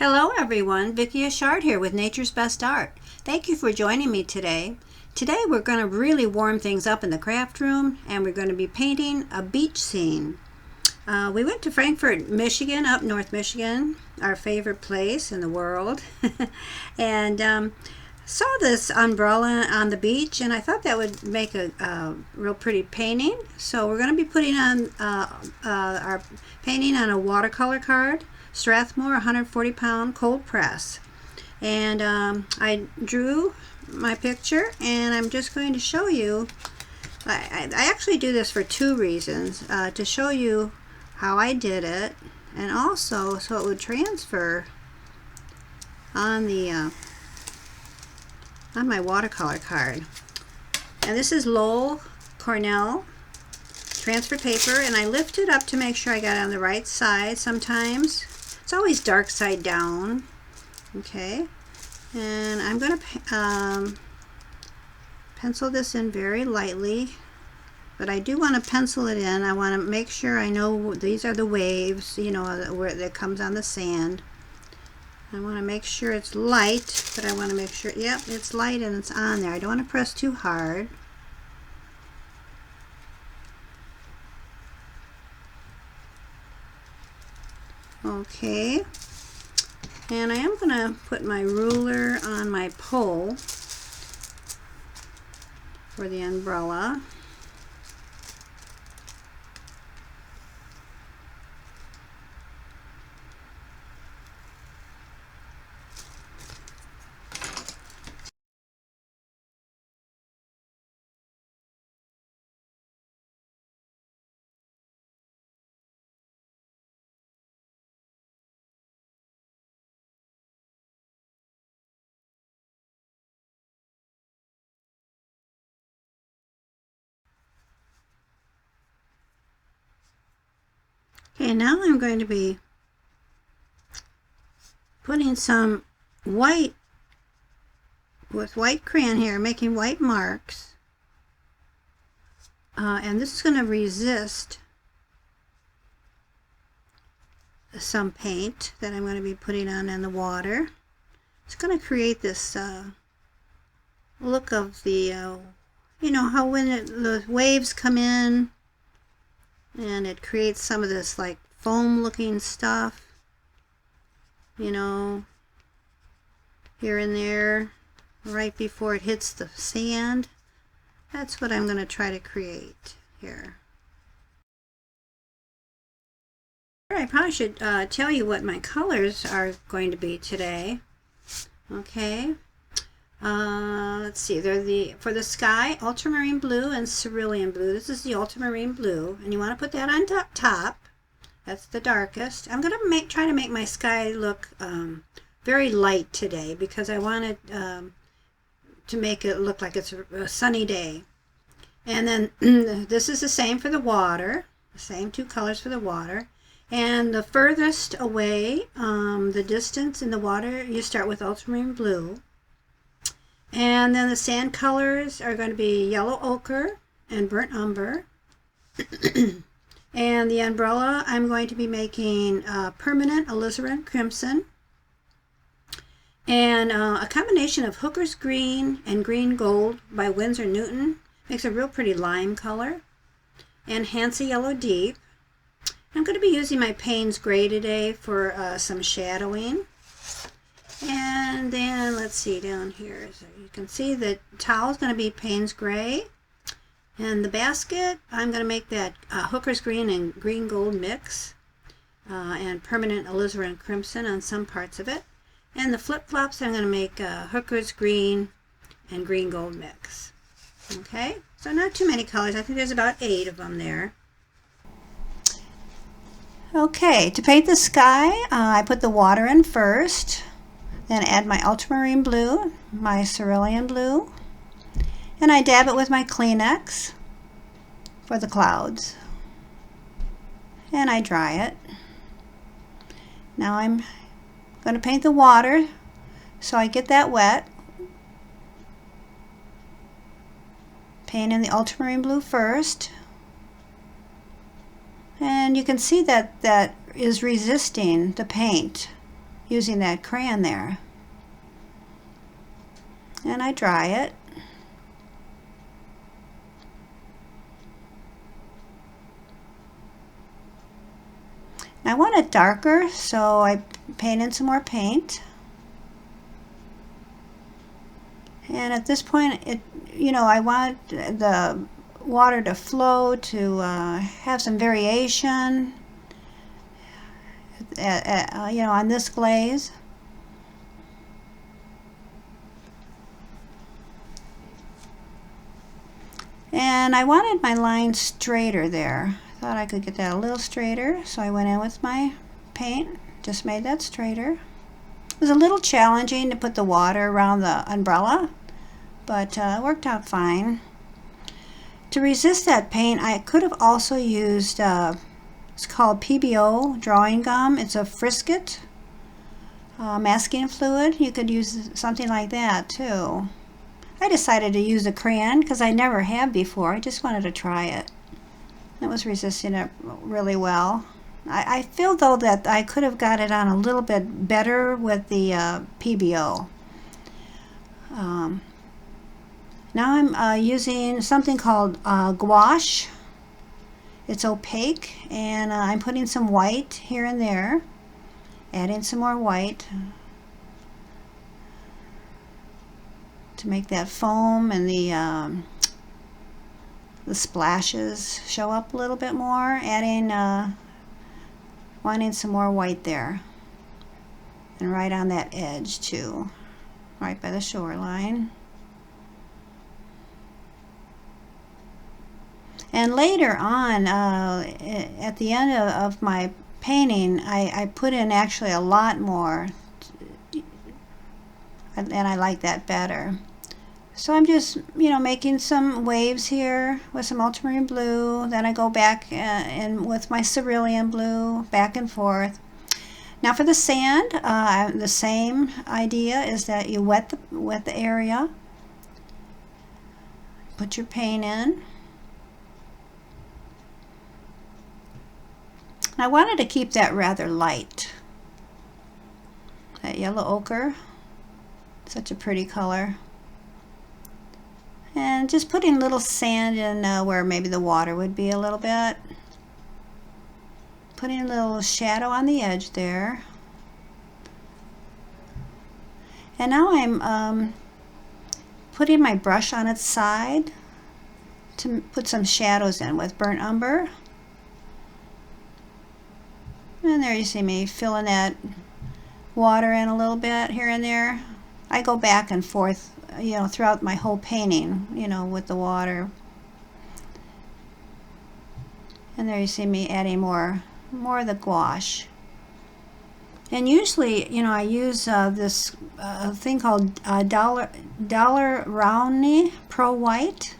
Hello everyone, Vicki Achard here with Nature's Best Art. Thank you for joining me today. Today we're going to really warm things up in the craft room and we're going to be painting a beach scene. We went to Frankfort, Michigan, up North Michigan, our favorite place in the world, and saw this umbrella on the beach, and I thought that would make a real pretty painting. So we're going to be putting on our painting on a watercolor card, Strathmore 140-pound cold press. And I drew my picture, and I'm just going to show you. I actually do this for two reasons, to show you how I did it, and also so it would transfer on the on my watercolor card. And this is Loew Cornell transfer paper, and I lift it up to make sure I got it on the right side. Sometimes it's always dark side down. Okay, and I'm going to pencil this in very lightly, but I do want to pencil it in. I want to make sure I know these are the waves, you know, where that comes on the sand. I want to make sure it's light, but I want to make sure, yep, it's light and it's on there. I don't want to press too hard. Okay, and I am going to put my ruler on my pole for the umbrella. Okay, now I'm going to be putting some white with white crayon here, making white marks, and this is going to resist some paint that I'm going to be putting on in the water. It's going to create this look of the you know how when the waves come in and it creates some of this like foam looking stuff, you know, here and there right before it hits the sand. That's what I'm going to try to create here. I probably should tell you what my colors are going to be today. Okay, let's see, they're for the sky, ultramarine blue and cerulean blue. This is the ultramarine blue, and you want to put that on top. That's the darkest. I'm going to try to make my sky look very light today, because I wanted to make it look like it's a sunny day. And then this is the same for the water, the same two colors for the water. And the furthest away, the distance in the water, you start with ultramarine blue. And then the sand colors are going to be yellow ochre and burnt umber. And the umbrella, I'm going to be making permanent alizarin crimson. And a combination of Hooker's green and green gold by Windsor-Newton. Makes a real pretty lime color. And Hansa yellow deep. I'm going to be using my Payne's gray today for some shadowing. And then let's see down here, so you can see the towel is going to be Payne's gray, and the basket I'm going to make that Hooker's green and green gold mix, and permanent alizarin crimson on some parts of it. And the flip-flops I'm going to make Hooker's green and green gold mix. Okay, so not too many colors. I think there's about 8 of them there. Okay, to paint the sky, I put the water in first, then add my ultramarine blue, my cerulean blue, and I dab it with my Kleenex for the clouds, and I dry it. Now I'm going to paint the water, so I get that wet. Paint in the ultramarine blue first. And you can see that that is resisting the paint. using that crayon there. And I dry it. I want it darker, so I paint in some more paint. And at this point, I want the water to flow, to have some variation, on this glaze. And I wanted my line straighter there. Thought I could get that a little straighter, so I went in with my paint, just made that straighter. It was a little challenging to put the water around the umbrella, but it worked out fine. To resist that paint, I could have also used, it's called PBO drawing gum. It's a Frisket masking fluid. You could use something like that too. I decided to use a crayon because I never have before. I just wanted to try it. It was resisting it really well. I feel though that I could have got it on a little bit better with the PBO. Now I'm using something called gouache. It's opaque, and I'm putting some white here and there, adding some more white to make that foam and the splashes show up a little bit more, wanting some more white there, and right on that edge too, right by the shoreline. And later on, at the end of my painting, I put in actually a lot more, and I like that better. So I'm just, making some waves here with some ultramarine blue. Then I go back and with my cerulean blue, back and forth. Now for the sand, the same idea is that you wet the area, put your paint in. I wanted to keep that rather light. That yellow ochre, such a pretty color. And just putting little sand in where maybe the water would be a little bit. Putting a little shadow on the edge there. And now I'm putting my brush on its side to put some shadows in with burnt umber. And there you see me filling that water in a little bit here and there. I go back and forth, throughout my whole painting, with the water. And there you see me adding more of the gouache. And usually, I use this thing called Dollar Rowney Pro White.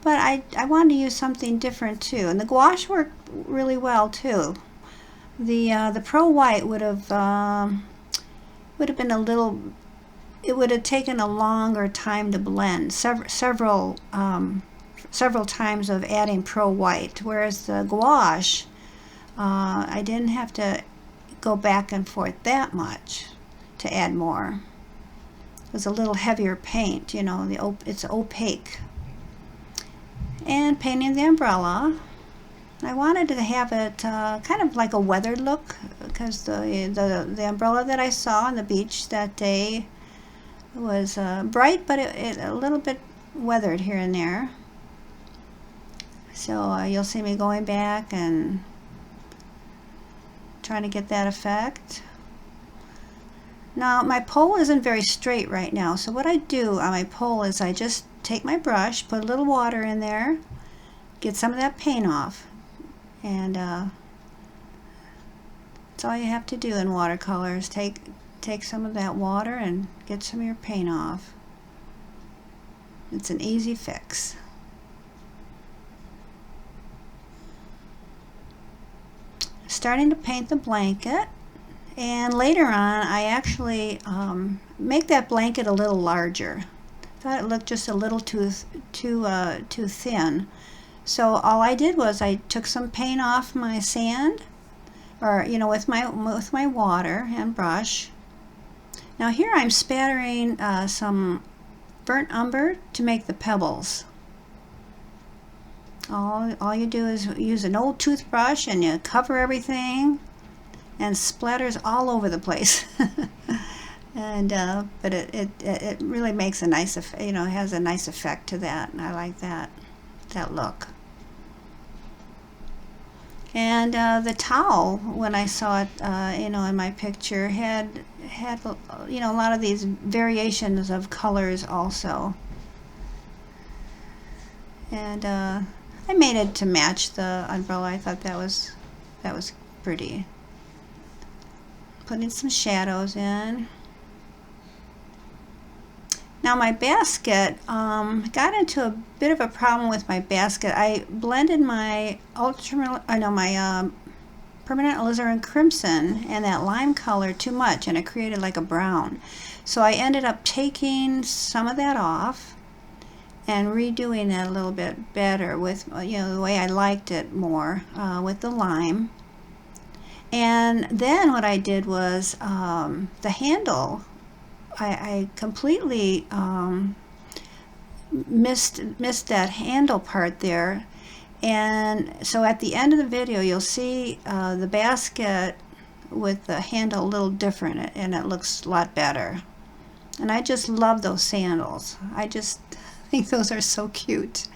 But I wanted to use something different too. And the gouache worked really well too. The Pro White would have been a little. It would have taken a longer time to blend, several times of adding Pro White, whereas the gouache, I didn't have to go back and forth that much to add more. It was a little heavier paint, it's opaque. And painting the umbrella, I wanted to have it kind of like a weathered look, because the umbrella that I saw on the beach that day was bright, but it a little bit weathered here and there. So you'll see me going back and trying to get that effect. Now my pole isn't very straight right now, so what I do on my pole is I just take my brush, put a little water in there, get some of that paint off, and that's all you have to do in watercolors. Take some of that water and get some of your paint off. It's an easy fix. Starting to paint the blanket, and later on I actually make that blanket a little larger. Thought it looked just a little too thin. So all I did was I took some paint off my sand, or with my water and brush. Now here I'm spattering some burnt umber to make the pebbles. All you do is use an old toothbrush and you cover everything, and splatters all over the place. And but it really makes a nice has a nice effect to that, and I like that look. And the towel, when I saw it in my picture, had a lot of these variations of colors also. And I made it to match the umbrella. I thought that was pretty. Putting some shadows in. Now my basket, got into a bit of a problem with my basket. I blended my permanent alizarin crimson and that lime color too much, and it created like a brown. So I ended up taking some of that off and redoing it a little bit better with the way I liked it more, with the lime. And then what I did was the handle, I completely missed that handle part there. And so at the end of the video you'll see the basket with the handle a little different, and it looks a lot better. And I just love those sandals. I just think those are so cute,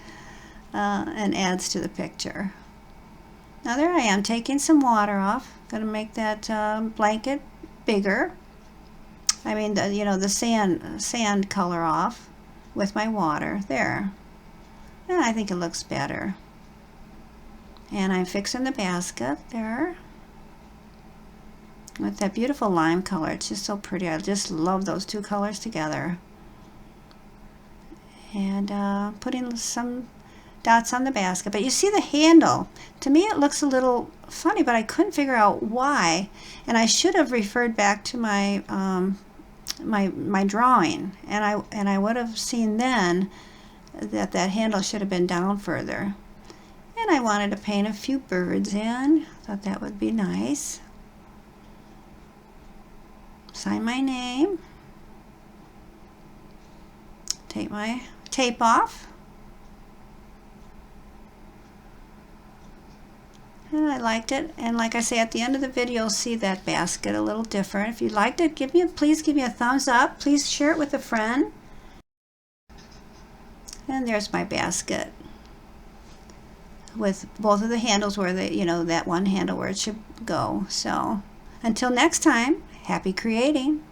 and adds to the picture. Now there I am taking some water off. Going to make that blanket bigger. I mean the sand color off with my water there. And I think it looks better. And I'm fixing the basket there with that beautiful lime color. It's just so pretty. I just love those two colors together. And putting some dots on the basket. But you see the handle. To me it looks a little funny, but I couldn't figure out why. And I should have referred back to my my drawing, and I would have seen then that handle should have been down further. And I wanted to paint a few birds in. Thought that would be nice. Sign my name. Take my tape off. And I liked it, and like I say, at the end of the video you'll see that basket a little different. If you liked it, please give me a thumbs up. Please share it with a friend. And there's my basket with both of the handles where that one handle where it should go. So until next time, happy creating.